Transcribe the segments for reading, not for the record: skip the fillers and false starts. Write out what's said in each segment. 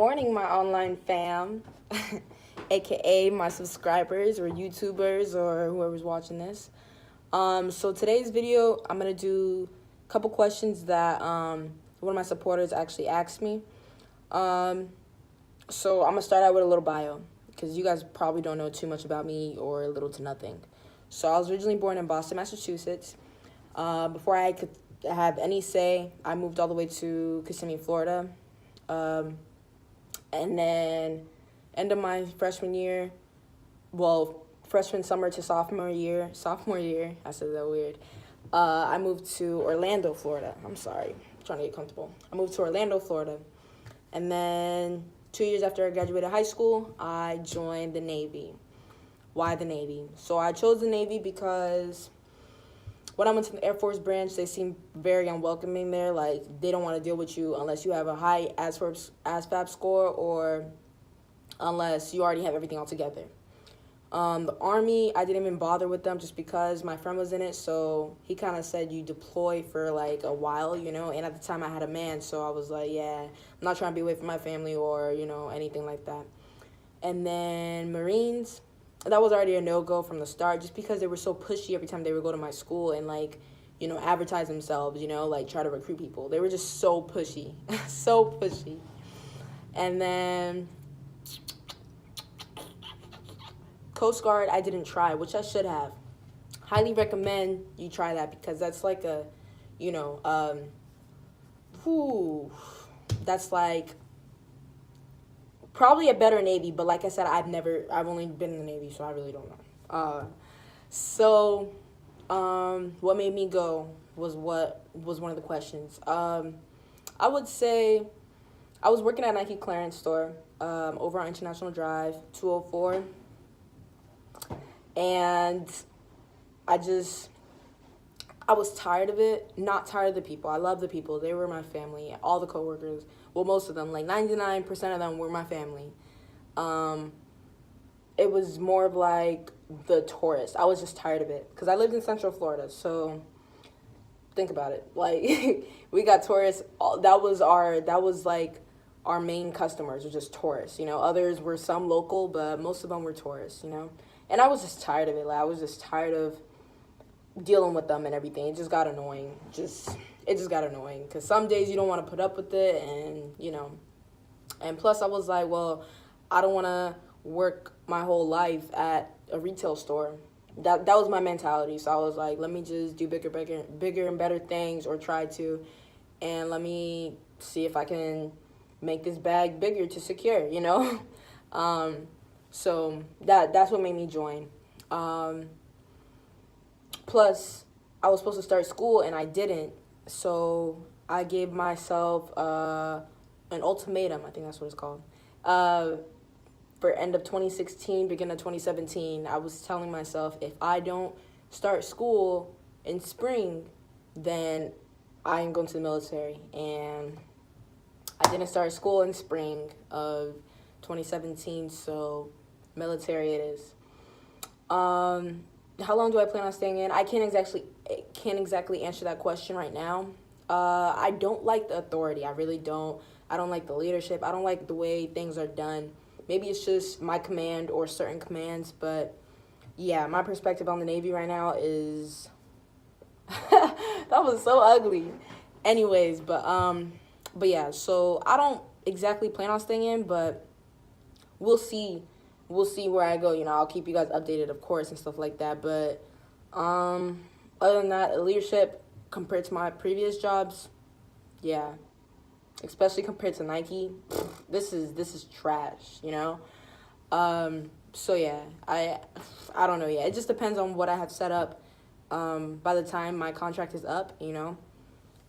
morning, my online fam, aka my subscribers or YouTubers or whoever's watching this. So today's video, I'm gonna do a couple questions that one of my supporters actually asked me. So I'm gonna start out with a little bio because you guys probably don't know too much about me or little to nothing. So I was originally born in Boston, Massachusetts. Before I could have any say, I moved all the way to Kissimmee, Florida. And then end of my freshman year, well, freshman summer to sophomore year, I said that weird. I moved to Orlando, Florida. I'm sorry, I'm trying to get comfortable. I moved to Orlando, Florida. And then 2 years after I graduated high school, I joined the Navy. Why the Navy? So I chose the Navy because when I went to the Air Force branch, they seemed very unwelcoming there. Like, they don't want to deal with you unless you have a high ASVAB score or unless you already have everything all together. The Army, I didn't even bother with them just because my friend was in it. So he kind of said you deploy for like a while, you know. And at the time I had a man, so I was like, yeah, I'm not trying to be away from my family or, you know, anything like that. And then Marines, that was already a no-go from the start just because they were so pushy every time they would go to my school and, like, you know, advertise themselves, you know, like, try to recruit people. They were just so pushy, so pushy. And then Coast Guard, I didn't try, which I should have. Highly recommend you try that because that's like a, you know, that's like probably a better Navy, but like I said, I've only been in the Navy, so I really don't know. What made me go was one of the questions. I would say I was working at Nike clearance store over on International Drive, 204, and I was tired of it. Not tired of the people. I love the people. They were my family. All the coworkers. Well, most of them, like 99% of them were my family. It was more of like the tourists. I was just tired of it because I lived in Central Florida. So think about it. Like we got tourists. That was like our main customers were just tourists. You know, others were some local, but most of them were tourists. You know, and I was just tired of it. Like I was just tired of dealing with them and everything. It just got annoying. It just got annoying because some days you don't want to put up with it, and you know, and plus I was like, well, I don't want to work my whole life at a retail store. That was my mentality. So I was like, let me just do bigger and better things, or try to, and let me see if I can make this bag bigger to secure, you know. So that's what made me join. Plus, I was supposed to start school and I didn't. So I gave myself an ultimatum, I think that's what it's called, for end of 2016, beginning of 2017. I was telling myself, if I don't start school in spring, then I am going to the military. And I didn't start school in spring of 2017, so military it is. How long do I plan on staying in? I can't exactly answer that question right now. I don't like the authority. I really don't. I don't like the leadership. I don't like the way things are done. Maybe it's just my command or certain commands, but yeah, my perspective on the Navy right now is that was so ugly. Anyways, but yeah, so I don't exactly plan on staying in, but we'll see. We'll see where I go. You know, I'll keep you guys updated, of course, and stuff like that. But other than that, leadership compared to my previous jobs, yeah, especially compared to Nike, this is trash. You know. So yeah, I don't know yet. It just depends on what I have set up. By the time my contract is up, you know,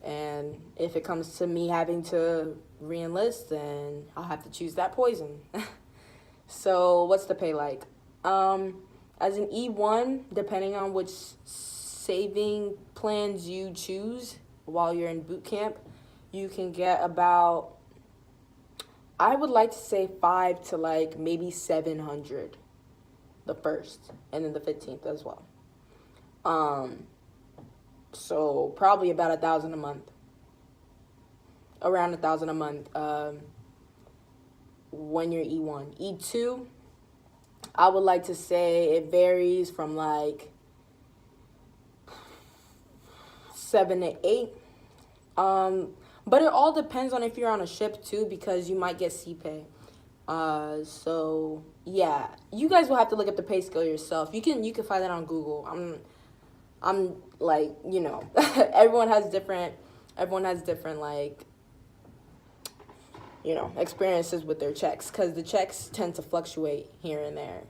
and if it comes to me having to re-enlist, then I'll have to choose that poison. So what's the pay like? As an E1, depending on which saving plans you choose while you're in boot camp, you can get about, I would like to say 5 to like maybe 700 the first, and then the 15th as well. So probably about 1,000 a month, around 1,000 a month. when you're E1. E2, I would like to say it varies from like 7 to 8. But it all depends on if you're on a ship too, because you might get CPay. So yeah, you guys will have to look at the pay scale yourself. You can find that on Google. I'm like, everyone has different like, experiences with their checks, because the checks tend to fluctuate here and there.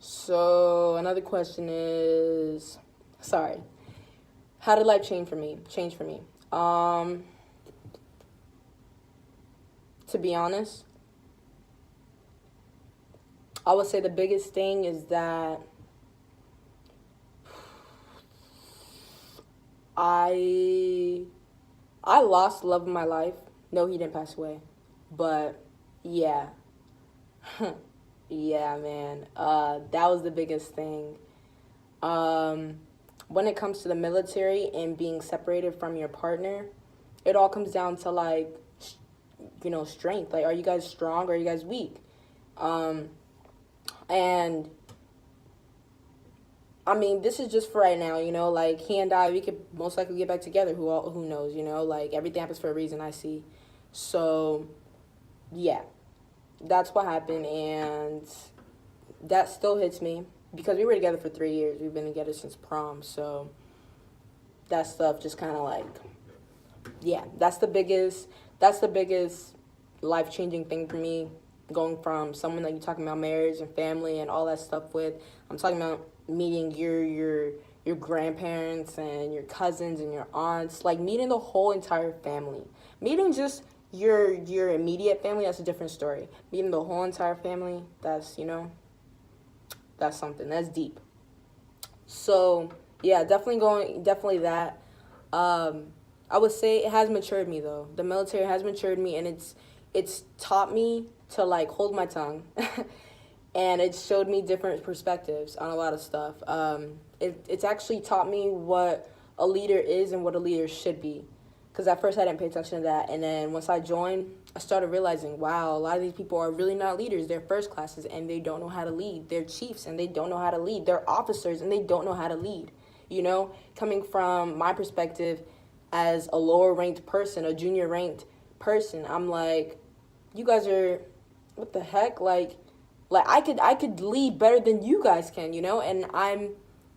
So another question is, sorry, how did life change for me? To be honest, I would say the biggest thing is that I lost the love of my life. No, he didn't pass away, but yeah, yeah, man. That was the biggest thing. When it comes to the military and being separated from your partner, it all comes down to like, strength. Like, are you guys strong or are you guys weak? And I mean, this is just for right now, like he and I, we could most likely get back together. Who knows, like everything happens for a reason, I see. So yeah, that's what happened, and that still hits me because we were together for 3 years. We've been together since prom, so that stuff just kind of like, yeah, that's the biggest life-changing thing for me, going from someone that you're talking about marriage and family and all that stuff with. I'm talking about meeting your grandparents and your cousins and your aunts, like meeting the whole entire family. Meeting just your immediate family, that's a different story. Meeting the whole entire family, that's that's something, that's deep. So yeah, definitely that. I would say it has matured me though. The military has matured me, and it's taught me to like hold my tongue. And it showed me different perspectives on a lot of stuff. It's actually taught me what a leader is and what a leader should be. Because at first I didn't pay attention to that. And then once I joined, I started realizing, wow, a lot of these people are really not leaders. They're first classes and they don't know how to lead. They're chiefs and they don't know how to lead. They're officers and they don't know how to lead. Coming from my perspective as a lower ranked person, a junior ranked person, I'm like, you guys are, what the heck? Like I could lead better than you guys can, and I'm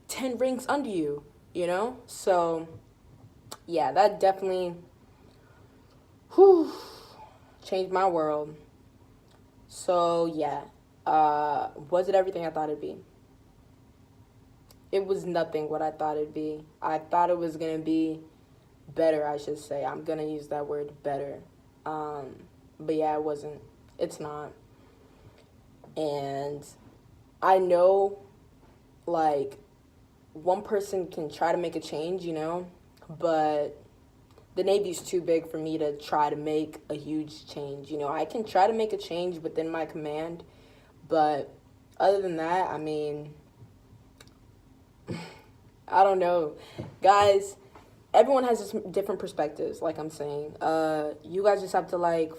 10 ranks under you, So yeah, that definitely changed my world. So yeah, was it everything I thought it'd be? It was nothing what I thought it'd be. I thought it was gonna be better, I should say. I'm gonna use that word, better. But yeah, it wasn't. It's not. And I know, like, one person can try to make a change, but the Navy's too big for me to try to make a huge change. I can try to make a change within my command, but other than that, I mean, I don't know. Guys, everyone has just different perspectives, like I'm saying. You guys just have to, like,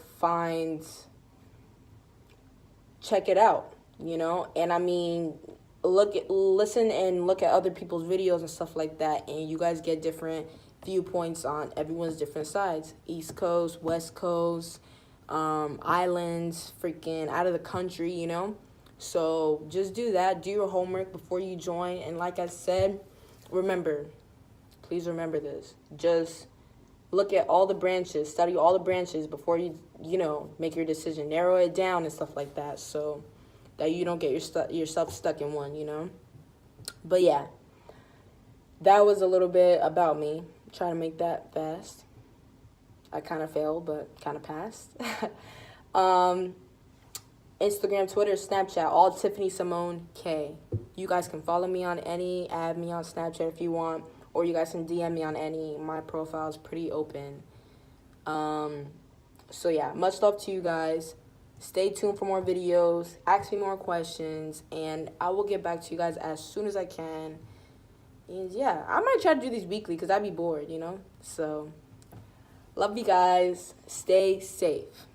check it out, And I mean, listen and look at other people's videos and stuff like that, and you guys get different viewpoints on everyone's different sides. East Coast, West Coast, islands, freaking out of the country, So just do that. Do your homework before you join. And like I said, please remember this. Just look at all the branches, study all the branches before you make your decision. Narrow it down and stuff like that, so that you don't get yourself stuck in one, But yeah, that was a little bit about me. Try to make that fast. I kind of failed, but kind of passed. Instagram, Twitter, Snapchat, all Tiffany Simone K. You guys can follow me on any, add me on Snapchat if you want, or you guys can DM me on any. My profile is pretty open. So yeah, much love to you guys. Stay tuned for more videos. Ask me more questions, and I will get back to you guys as soon as I can. And yeah, I might try to do these weekly because I'd be bored, So, love you guys. Stay safe.